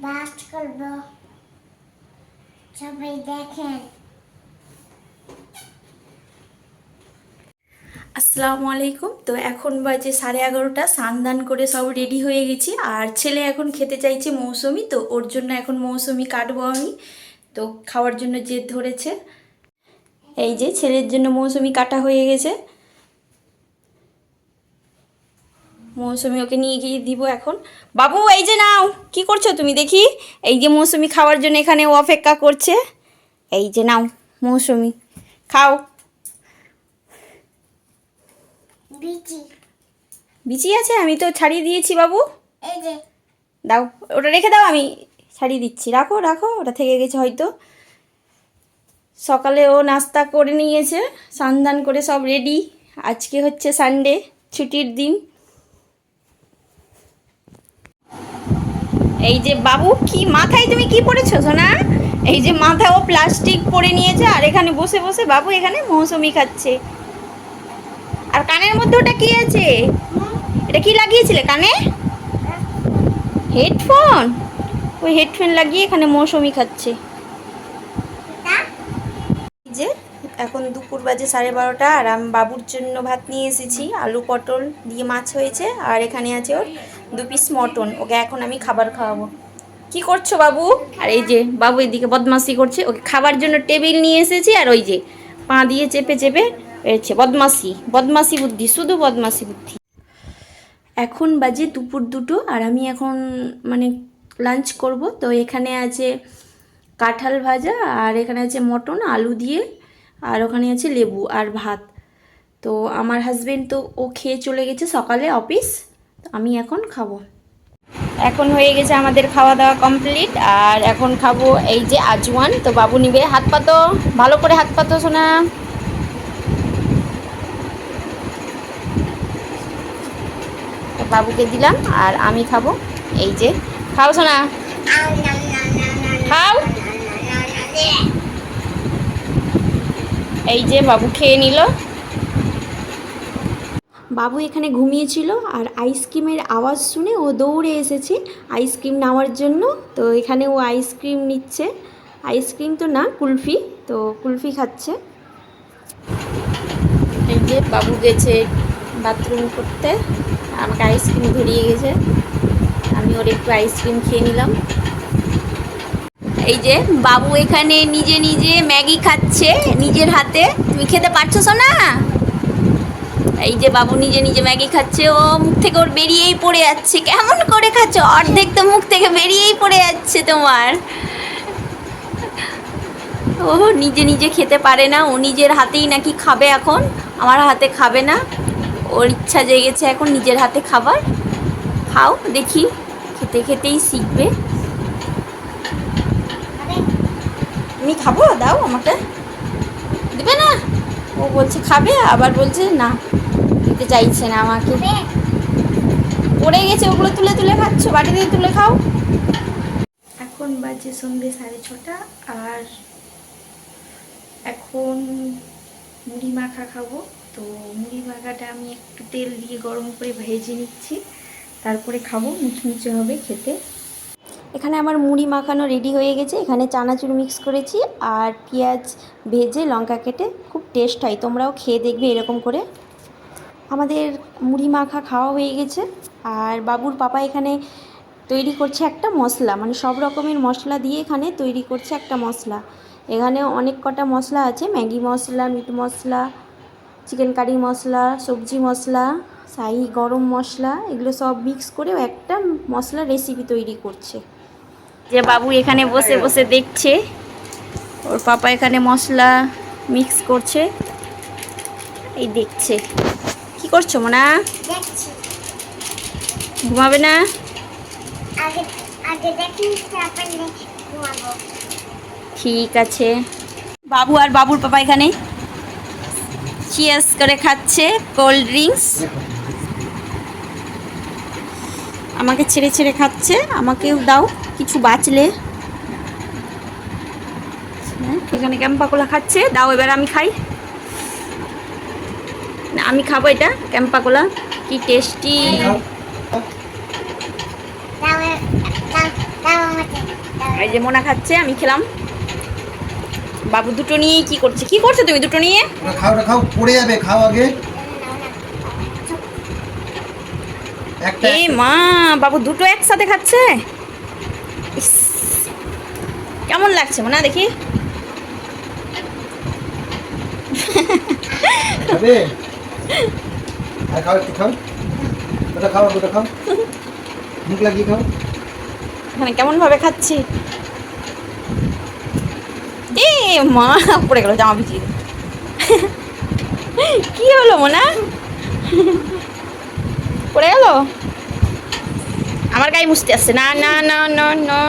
বাস করব, সবাই দেখেন। আসসালামু আলাইকুম। তো এখন বাজে 11:30, স্নান দান করে সব রেডি হয়ে গেছি। আর ছেলে এখন খেতে চাইছে মৌসুমি, তো ওর জন্য এখন মৌসুমি কাটবো আমি। তো খাওয়ার জন্য জেদ ধরেছে। এই যে ছেলের জন্য মৌসুমি কাটা হয়ে গেছে। মৌসুমি ওকে নিয়ে গিয়ে দিব এখন। বাবু এই যে নাও, কি করছো তুমি দেখি? এই যে মৌসুমি খাওয়ার জন্য এখানে ও অপেক্ষা করছে। এই যে নাও মৌসুমি, খাও। বিচি বিচি আছে, আমি তো ছাড়িয়ে দিয়েছি বাবু। এই যে দাও, ওটা রেখে দাও, আমি ছাড়িয়ে দিচ্ছি। রাখো রাখো, ওটা থেকে গেছে হয়তো। সকালে ও নাস্তা করে নিয়েছে, স্নান করে সব রেডি। আজকে হচ্ছে সানডে, ছুটির দিন। এই যে বাবু, কি মাথায় তুমি কি পরেছো সোনা? এই যে মাথায় ও প্লাস্টিক পরে নিয়েছে, আর এখানে বসে বসে বাবু এখানে মৌসুমি খাচ্ছে। আর কানের মধ্যে ওটা কি আছে? এটা কি লাগিয়েছিলে কানে? হেডফোন। ওই হেডফোন লাগিয়ে এখানে মৌসুমি খাচ্ছে। যে এখন দুপুর বাজে 12:30, আর আমি বাবুর জন্য ভাত নিয়ে এসেছি। আলু পটল দিয়ে মাছ হয়েছে, আর এখানে আছে ওর 2 পিস মটন। ওকে এখন আমি খাবার খাওয়াবো। কি করছো বাবু? আর এই যে বাবু এদিকে বদমাশি করছে। ওকে খাবার জন্য টেবিল নিয়ে এসেছি, আর ওই যে পা দিয়ে চেপে চেপে পেয়েছে। বদমাশি বদমাশি বুদ্ধি, শুধু বদমাশি বুদ্ধি। এখন বাজে দুপুর 2, আর আমি এখন মানে লাঞ্চ করব। তো এখানে আছে কাঁঠাল ভাজা, আর এখানে আছে মটন আলু দিয়ে, আর ওখানে আছে লেবু আর ভাত। তো আমার হাজবেন্ড তো ও খেয়ে চলে গেছে সকালে অফিস, তো আমি এখন খাবো। এখন হয়ে গেছে আমাদের খাওয়া দাওয়া কমপ্লিট, আর এখন খাবো এই যে আজওয়ান। তো বাবু নিবে। হাত পাতো, ভালো করে হাত পাতো সোনা। বাবুকে দিলাম, আর আমি খাবো। এই যে খাও সোনা, খাও। এই যে বাবু খেয়ে নিল। বাবু এখানে ঘুমিয়েছিল, আর আইসক্রিমের আওয়াজ শুনে ও দৌড়ে এসেছে আইসক্রিম নেওয়ার জন্য। তো এখানে ও আইসক্রিম নিচ্ছে। আইসক্রিম তো না, কুলফি। তো কুলফি খাচ্ছে। এই যে বাবু গেছে বাথরুম করতে, আমাকে আইসক্রিম ধরিয়ে গেছে। আমি ওর একটু আইসক্রিম খেয়ে নিলাম। এই যে বাবু এখানে নিজে নিজে ম্যাগি খাচ্ছে নিজের হাতে। তুমি খেতে পারছো না? এই যে বাবু নিজে নিজে ম্যাগি খাচ্ছে। ও মুখ থেকে ওর বেরিয়েই পড়ে যাচ্ছে। কেমন করে খাচ্ছে? অর্ধেক তো মুখ থেকে বেরিয়েই পড়ে যাচ্ছে তোমার। ও নিজে নিজে খেতে পারে না, ও নিজের হাতেই নাকি খাবে এখন। আমার হাতে খাবে না। ওর ইচ্ছা জেগেছে এখন নিজের হাতে খাবার। খাও দেখি, খেতে খেতেই শিখবে। তুমি খাবো? দাও আমাকে। দেবে না? ও বলছে খাবে, আবার বলছে না, দিতে চাইছে না আমাকে। পড়ে গেছে, ওগুলো তুলে তুলে খাচ্ছ, বাটি দিয়ে তুলে খাও। এখন বাজে সন্ধ্যে 6:30, আর এখন মুড়ি মাখা খাবো। তো মুড়ি মাখাটা আমি একটু তেল দিয়ে গরম করে ভেজে নিচ্ছি, তারপরে খাবো। মুচমুচে হবে খেতে। এখানে আমার মুড়ি মাখানো রেডি হয়ে গেছে। এখানে চানাচুর মিক্স করেছি, আর পেঁয়াজ ভেজে লঙ্কা কেটে, খুব টেস্ট হয়। তোমরাও খেয়ে দেখবে এরকম করে। আমাদের মুড়ি মাখা খাওয়া হয়ে গেছে, আর বাবুর পাপা এখানে তৈরি করছে একটা মশলা, মানে সব রকমের মশলা দিয়ে এখানে তৈরি করছে একটা মশলা। এখানে অনেক কটা মশলা আছে, ম্যাগি মশলা, মিট মশলা, চিকেন কারি মশলা, সবজি মশলা, শাহি গরম মশলা, এগুলো সব মিক্স করেও একটা মশলা রেসিপি তৈরি করছে। যে বাবু এখানে বসে বসে দেখছে, ওর পাপা এখানে মশলা মিক্স করছে, এই দেখছে। কি করছো মোনা? দেখছি। ঘুমাবে না? আগে আগে দেখি, তারপর ঘুমাবো। ঠিক আছে। বাবু আর বাবুর পাপা এখানে চিয়ার্স করে খাচ্ছে কোল্ড ড্রিঙ্কস। আমাকে ছেড়ে ছেড়ে খাচ্ছে। আমাকেও দাও কিছু বাঁচলে। এখানে ক্যাম্পা কোলা খাচ্ছে, দাও এবার আমি খাই। না, আমি খাবো এটা ক্যাম্পা কোলা, কি টেস্টি। দাও দাও দাও আমাকে। এই যে মোনা খাচ্ছে, আমি খেলাম। বাবু দুটো নিয়ে কি করছে? কি করছে তুমি দুটো নিয়ে? ওটা খাও, পড়ে যাবে, খাও আগে একটা। এ মা, বাবু দুটো একসাথে খাচ্ছে। ইস, কেমন লাগছে মোনা দেখি? খাবে? আর খাও, একটু খাও, ওটা খাও, ওটা খাও, মুখ লাগিয়ে খাও। এখানে কেমন ভাবে খাচ্ছি। এ মা, পড়ে গেল জামা ভিজিয়ে। কি হলো মোনা? পড়ে গেল? আমার গায়ে মুছতে আসছে। না না না না না।